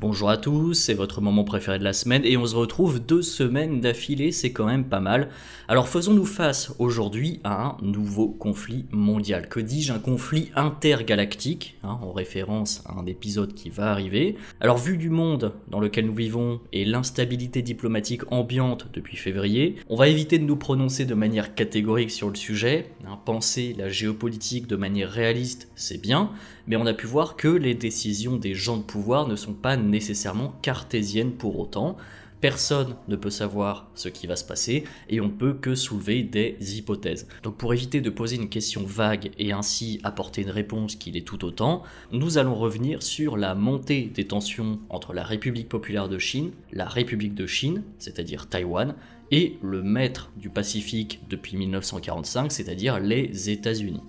Bonjour à tous, c'est votre moment préféré de la semaine et on se retrouve 2 semaines d'affilée, c'est quand même pas mal. Alors faisons-nous face aujourd'hui à un nouveau conflit mondial. Que dis-je, un conflit intergalactique, en référence à un épisode qui va arriver. Alors vu du monde dans lequel nous vivons et l'instabilité diplomatique ambiante depuis février, on va éviter de nous prononcer de manière catégorique sur le sujet. Penser la géopolitique de manière réaliste, c'est bien, mais on a pu voir que les décisions des gens de pouvoir ne sont pas nécessairement cartésiennes pour autant. Personne ne peut savoir ce qui va se passer et on ne peut que soulever des hypothèses. Donc pour éviter de poser une question vague et ainsi apporter une réponse qui l'est tout autant, nous allons revenir sur la montée des tensions entre la République populaire de Chine, la République de Chine, c'est-à-dire Taïwan, et le maître du Pacifique depuis 1945, c'est-à-dire les États-Unis.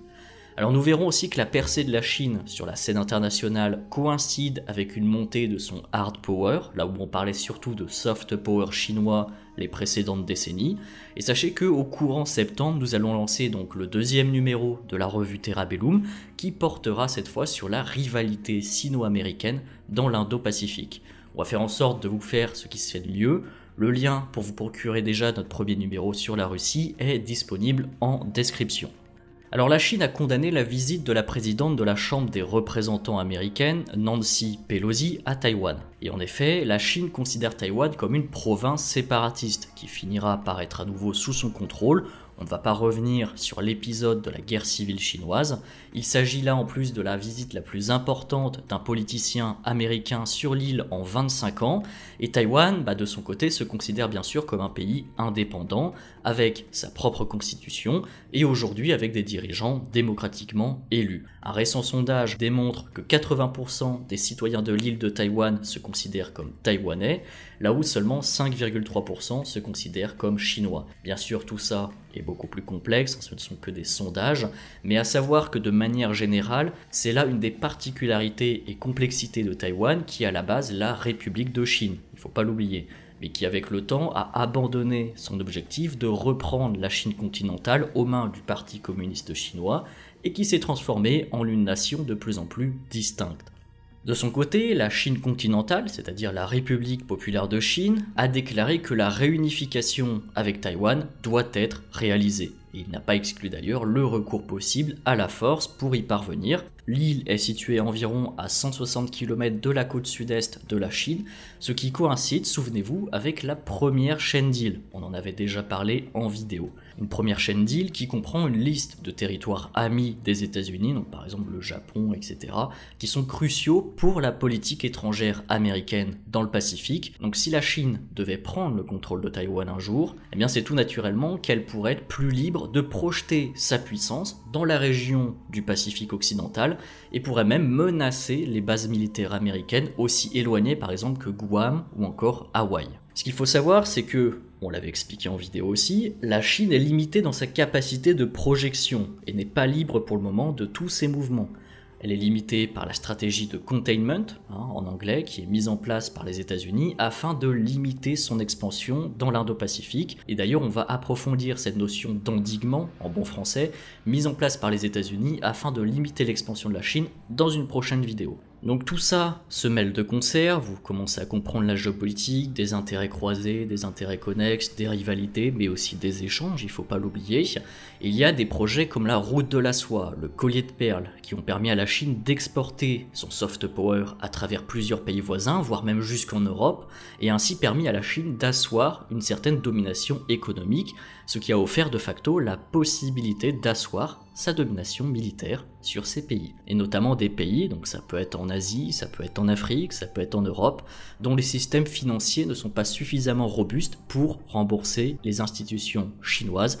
Alors nous verrons aussi que la percée de la Chine sur la scène internationale coïncide avec une montée de son hard power, là où on parlait surtout de soft power chinois les précédentes décennies. Et sachez qu'au courant septembre, nous allons lancer donc le 2e numéro de la revue Terra Bellum, qui portera cette fois sur la rivalité sino-américaine dans l'Indo-Pacifique. On va faire en sorte de vous faire ce qui se fait de mieux. Le lien pour vous procurer déjà notre premier numéro sur la Russie est disponible en description. Alors la Chine a condamné la visite de la présidente de la Chambre des représentants américaine, Nancy Pelosi, à Taïwan. Et en effet, la Chine considère Taïwan comme une province séparatiste qui finira par être à nouveau sous son contrôle. On ne va pas revenir sur l'épisode de la guerre civile chinoise. Il s'agit là en plus de la visite la plus importante d'un politicien américain sur l'île en 25 ans. Et Taïwan, de son côté, se considère bien sûr comme un pays indépendant, avec sa propre constitution et aujourd'hui avec des dirigeants démocratiquement élus. Un récent sondage démontre que 80% des citoyens de l'île de Taïwan se considèrent comme taïwanais, là où seulement 5,3% se considèrent comme chinois. Bien sûr, tout ça est beaucoup plus complexe, ce ne sont que des sondages, mais à savoir que de manière générale, c'est là une des particularités et complexités de Taïwan qui est à la base la République de Chine, il ne faut pas l'oublier, mais qui avec le temps a abandonné son objectif de reprendre la Chine continentale aux mains du Parti communiste chinois et qui s'est transformée en une nation de plus en plus distincte. De son côté, la Chine continentale, c'est-à-dire la République populaire de Chine, a déclaré que la réunification avec Taïwan doit être réalisée. Et il n'a pas exclu d'ailleurs le recours possible à la force pour y parvenir. L'île est située environ à 160 km de la côte sud-est de la Chine, ce qui coïncide, souvenez-vous, avec la première chaîne d'îles. On en avait déjà parlé en vidéo. Une première chaîne d'îles qui comprend une liste de territoires amis des États-Unis, donc par exemple le Japon, etc., qui sont cruciaux pour la politique étrangère américaine dans le Pacifique. Donc si la Chine devait prendre le contrôle de Taïwan un jour, eh bien c'est tout naturellement qu'elle pourrait être plus libre de projeter sa puissance dans la région du Pacifique occidental et pourrait même menacer les bases militaires américaines aussi éloignées par exemple que Guam ou encore Hawaï. Ce qu'il faut savoir, c'est que, on l'avait expliqué en vidéo aussi, la Chine est limitée dans sa capacité de projection et n'est pas libre pour le moment de tous ses mouvements. Elle est limitée par la stratégie de containment, en anglais, qui est mise en place par les États-Unis afin de limiter son expansion dans l'Indo-Pacifique. Et d'ailleurs, on va approfondir cette notion d'endiguement, en bon français, mise en place par les États-Unis afin de limiter l'expansion de la Chine dans une prochaine vidéo. Donc tout ça se mêle de concert, vous commencez à comprendre la géopolitique, des intérêts croisés, des intérêts connexes, des rivalités, mais aussi des échanges, il ne faut pas l'oublier. Il y a des projets comme la route de la soie, le collier de perles, qui ont permis à la Chine d'exporter son soft power à travers plusieurs pays voisins, voire même jusqu'en Europe, et ainsi permis à la Chine d'asseoir une certaine domination économique, ce qui a offert de facto la possibilité d'asseoir sa domination militaire sur ces pays. Et notamment des pays, donc ça peut être en Asie, ça peut être en Afrique, ça peut être en Europe, dont les systèmes financiers ne sont pas suffisamment robustes pour rembourser les institutions chinoises,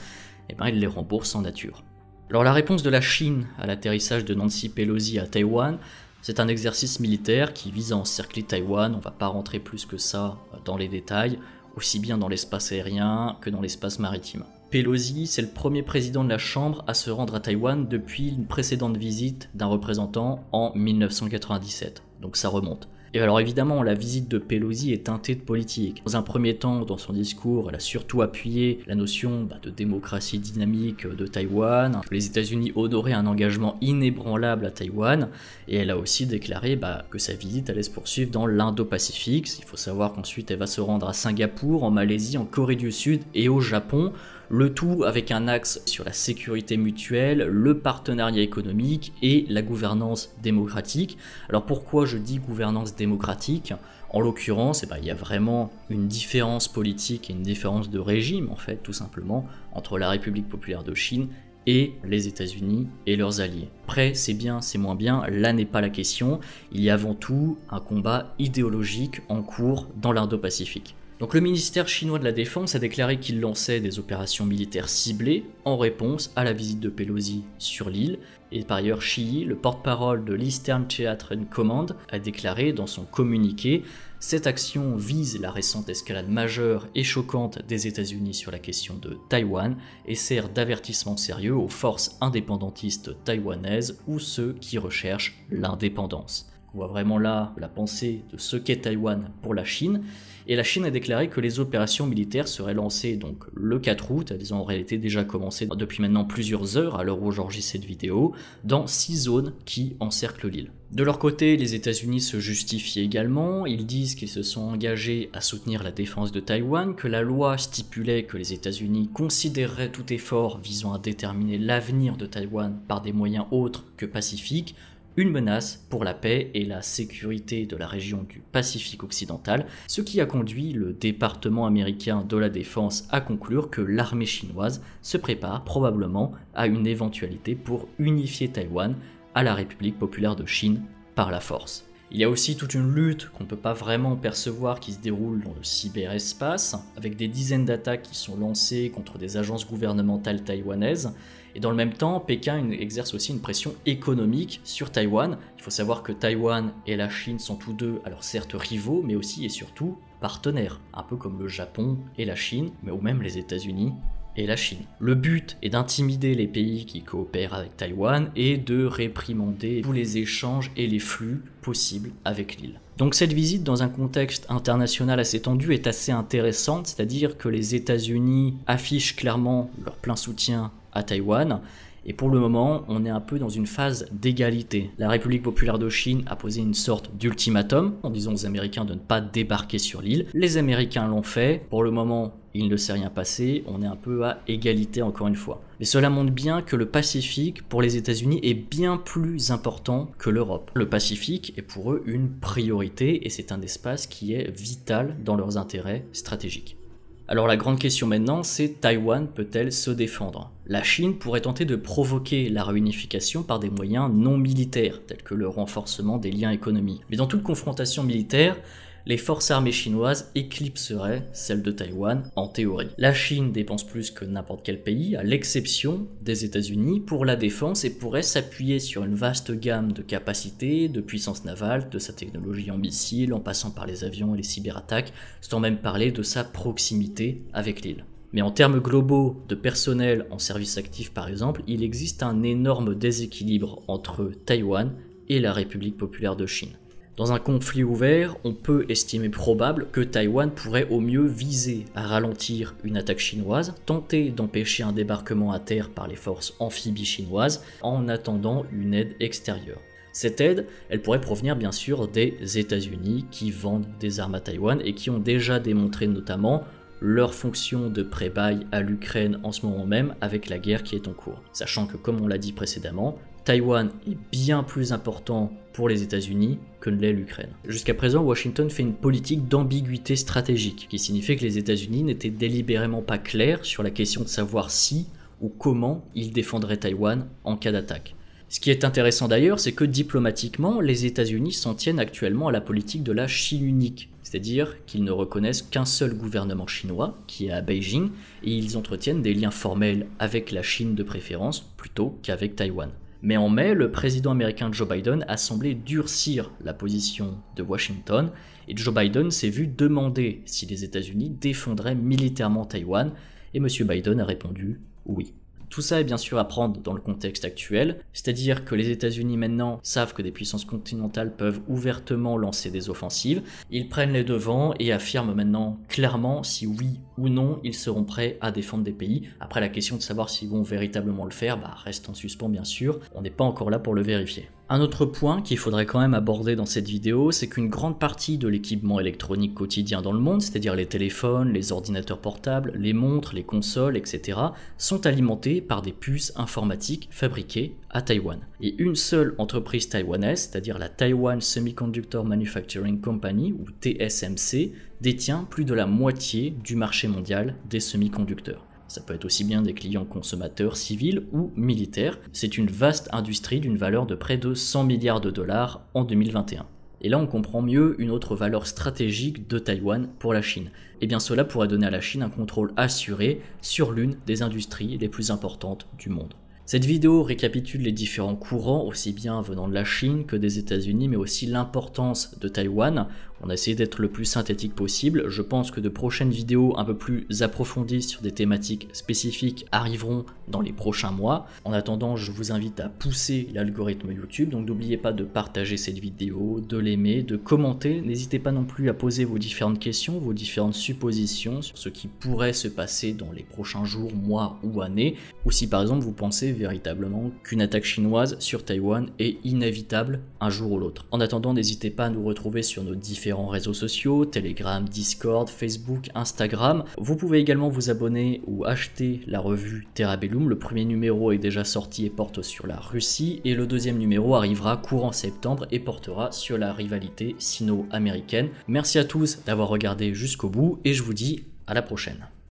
et ils les remboursent en nature. Alors la réponse de la Chine à l'atterrissage de Nancy Pelosi à Taïwan, c'est un exercice militaire qui vise à encercler Taïwan, on ne va pas rentrer plus que ça dans les détails, aussi bien dans l'espace aérien que dans l'espace maritime. Pelosi, c'est le premier président de la Chambre à se rendre à Taïwan depuis une précédente visite d'un représentant en 1997, donc ça remonte. Et alors évidemment, la visite de Pelosi est teintée de politique. Dans un premier temps, dans son discours, elle a surtout appuyé la notion de démocratie dynamique de Taïwan, que les États-Unis honoraient un engagement inébranlable à Taïwan, et elle a aussi déclaré que sa visite allait se poursuivre dans l'Indo-Pacifique. Il faut savoir qu'ensuite elle va se rendre à Singapour, en Malaisie, en Corée du Sud et au Japon, le tout avec un axe sur la sécurité mutuelle, le partenariat économique et la gouvernance démocratique. Alors pourquoi je dis gouvernance démocratique ? En l'occurrence, il y a vraiment une différence politique et une différence de régime, en fait, tout simplement, entre la République populaire de Chine et les États-Unis et leurs alliés. Après, c'est bien, c'est moins bien, là n'est pas la question. Il y a avant tout un combat idéologique en cours dans l'Indo-Pacifique. Donc le ministère chinois de la Défense a déclaré qu'il lançait des opérations militaires ciblées en réponse à la visite de Pelosi sur l'île. Et par ailleurs, Shi Yi, le porte-parole de l'Eastern Theater Command, a déclaré dans son communiqué « Cette action vise la récente escalade majeure et choquante des États-Unis sur la question de Taïwan et sert d'avertissement sérieux aux forces indépendantistes taïwanaises ou ceux qui recherchent l'indépendance. » On voit vraiment là la pensée de ce qu'est Taïwan pour la Chine. Et la Chine a déclaré que les opérations militaires seraient lancées donc le 4 août, elles ont en réalité déjà commencé depuis maintenant plusieurs heures à l'heure où j'enregistre cette vidéo, dans 6 zones qui encerclent l'île. De leur côté, les États-Unis se justifient également, ils disent qu'ils se sont engagés à soutenir la défense de Taïwan, que la loi stipulait que les États-Unis considéreraient tout effort visant à déterminer l'avenir de Taïwan par des moyens autres que pacifiques, une menace pour la paix et la sécurité de la région du Pacifique occidental, ce qui a conduit le département américain de la défense à conclure que l'armée chinoise se prépare probablement à une éventualité pour unifier Taïwan à la République populaire de Chine par la force. Il y a aussi toute une lutte qu'on ne peut pas vraiment percevoir qui se déroule dans le cyberespace, avec des dizaines d'attaques qui sont lancées contre des agences gouvernementales taïwanaises. Et dans le même temps, Pékin exerce aussi une pression économique sur Taïwan. Il faut savoir que Taïwan et la Chine sont tous deux, alors certes rivaux, mais aussi et surtout partenaires, un peu comme le Japon et la Chine, mais ou même les États-Unis et la Chine. Le but est d'intimider les pays qui coopèrent avec Taïwan et de réprimander tous les échanges et les flux possibles avec l'île. Donc cette visite dans un contexte international assez tendu est assez intéressante, c'est-à-dire que les États-Unis affichent clairement leur plein soutien à Taïwan, et pour le moment, on est un peu dans une phase d'égalité. La République populaire de Chine a posé une sorte d'ultimatum en disant aux Américains de ne pas débarquer sur l'île. Les Américains l'ont fait. Pour le moment, il ne s'est rien passé. On est un peu à égalité encore une fois. Mais cela montre bien que le Pacifique, pour les États-Unis, est bien plus important que l'Europe. Le Pacifique est pour eux une priorité et c'est un espace qui est vital dans leurs intérêts stratégiques. Alors la grande question maintenant, c'est Taïwan peut-elle se défendre ? La Chine pourrait tenter de provoquer la réunification par des moyens non militaires, tels que le renforcement des liens économiques. Mais dans toute confrontation militaire, les forces armées chinoises éclipseraient celles de Taïwan en théorie. La Chine dépense plus que n'importe quel pays, à l'exception des États-Unis, pour la défense et pourrait s'appuyer sur une vaste gamme de capacités, de puissance navale, de sa technologie en missiles, en passant par les avions et les cyberattaques, sans même parler de sa proximité avec l'île. Mais en termes globaux de personnel en service actif par exemple, il existe un énorme déséquilibre entre Taïwan et la République populaire de Chine. Dans un conflit ouvert, on peut estimer probable que Taïwan pourrait au mieux viser à ralentir une attaque chinoise, tenter d'empêcher un débarquement à terre par les forces amphibies chinoises en attendant une aide extérieure. Cette aide, elle pourrait provenir bien sûr des États-Unis qui vendent des armes à Taïwan et qui ont déjà démontré notamment leur fonction de pré-bail à l'Ukraine en ce moment même avec la guerre qui est en cours. Sachant que comme on l'a dit précédemment, Taïwan est bien plus important pour les États-Unis que ne l'est l'Ukraine. Jusqu'à présent, Washington fait une politique d'ambiguïté stratégique, qui signifie que les États-Unis n'étaient délibérément pas clairs sur la question de savoir si ou comment ils défendraient Taïwan en cas d'attaque. Ce qui est intéressant d'ailleurs, c'est que diplomatiquement, les États-Unis s'en tiennent actuellement à la politique de la Chine unique, c'est-à-dire qu'ils ne reconnaissent qu'un seul gouvernement chinois, qui est à Beijing, et ils entretiennent des liens formels avec la Chine de préférence, plutôt qu'avec Taïwan. Mais en mai, le président américain Joe Biden a semblé durcir la position de Washington, et Joe Biden s'est vu demander si les États-Unis défendraient militairement Taïwan, et M. Biden a répondu oui. Tout ça est bien sûr à prendre dans le contexte actuel, c'est-à-dire que les États-Unis maintenant savent que des puissances continentales peuvent ouvertement lancer des offensives, ils prennent les devants et affirment maintenant clairement si oui ou non ils seront prêts à défendre des pays. Après, la question de savoir s'ils vont véritablement le faire reste en suspens bien sûr, on n'est pas encore là pour le vérifier. Un autre point qu'il faudrait quand même aborder dans cette vidéo, c'est qu'une grande partie de l'équipement électronique quotidien dans le monde, c'est-à-dire les téléphones, les ordinateurs portables, les montres, les consoles, etc., sont alimentés par des puces informatiques fabriquées à Taïwan. Et une seule entreprise taïwanaise, c'est-à-dire la Taiwan Semiconductor Manufacturing Company, ou TSMC, détient plus de la moitié du marché mondial des semi-conducteurs. Ça peut être aussi bien des clients consommateurs civils ou militaires. C'est une vaste industrie d'une valeur de près de 100 milliards de dollars en 2021. Et là on comprend mieux une autre valeur stratégique de Taïwan pour la Chine. Et bien cela pourrait donner à la Chine un contrôle assuré sur l'une des industries les plus importantes du monde. Cette vidéo récapitule les différents courants, aussi bien venant de la Chine que des États-Unis, mais aussi l'importance de Taïwan. On a essayé d'être le plus synthétique possible. Je pense que de prochaines vidéos un peu plus approfondies sur des thématiques spécifiques arriveront dans les prochains mois. En attendant, je vous invite à pousser l'algorithme YouTube, donc n'oubliez pas de partager cette vidéo, de l'aimer, de commenter. N'hésitez pas non plus à poser vos différentes questions, vos différentes suppositions sur ce qui pourrait se passer dans les prochains jours, mois ou années, ou si par exemple vous pensez véritablement qu'une attaque chinoise sur Taïwan est inévitable un jour ou l'autre. En attendant, n'hésitez pas à nous retrouver sur nos différents réseaux sociaux, Telegram, Discord, Facebook, Instagram. Vous pouvez également vous abonner ou acheter la revue Terabellum. Le premier numéro est déjà sorti et porte sur la Russie, et le deuxième numéro arrivera courant septembre et portera sur la rivalité sino-américaine. Merci à tous d'avoir regardé jusqu'au bout et je vous dis à la prochaine.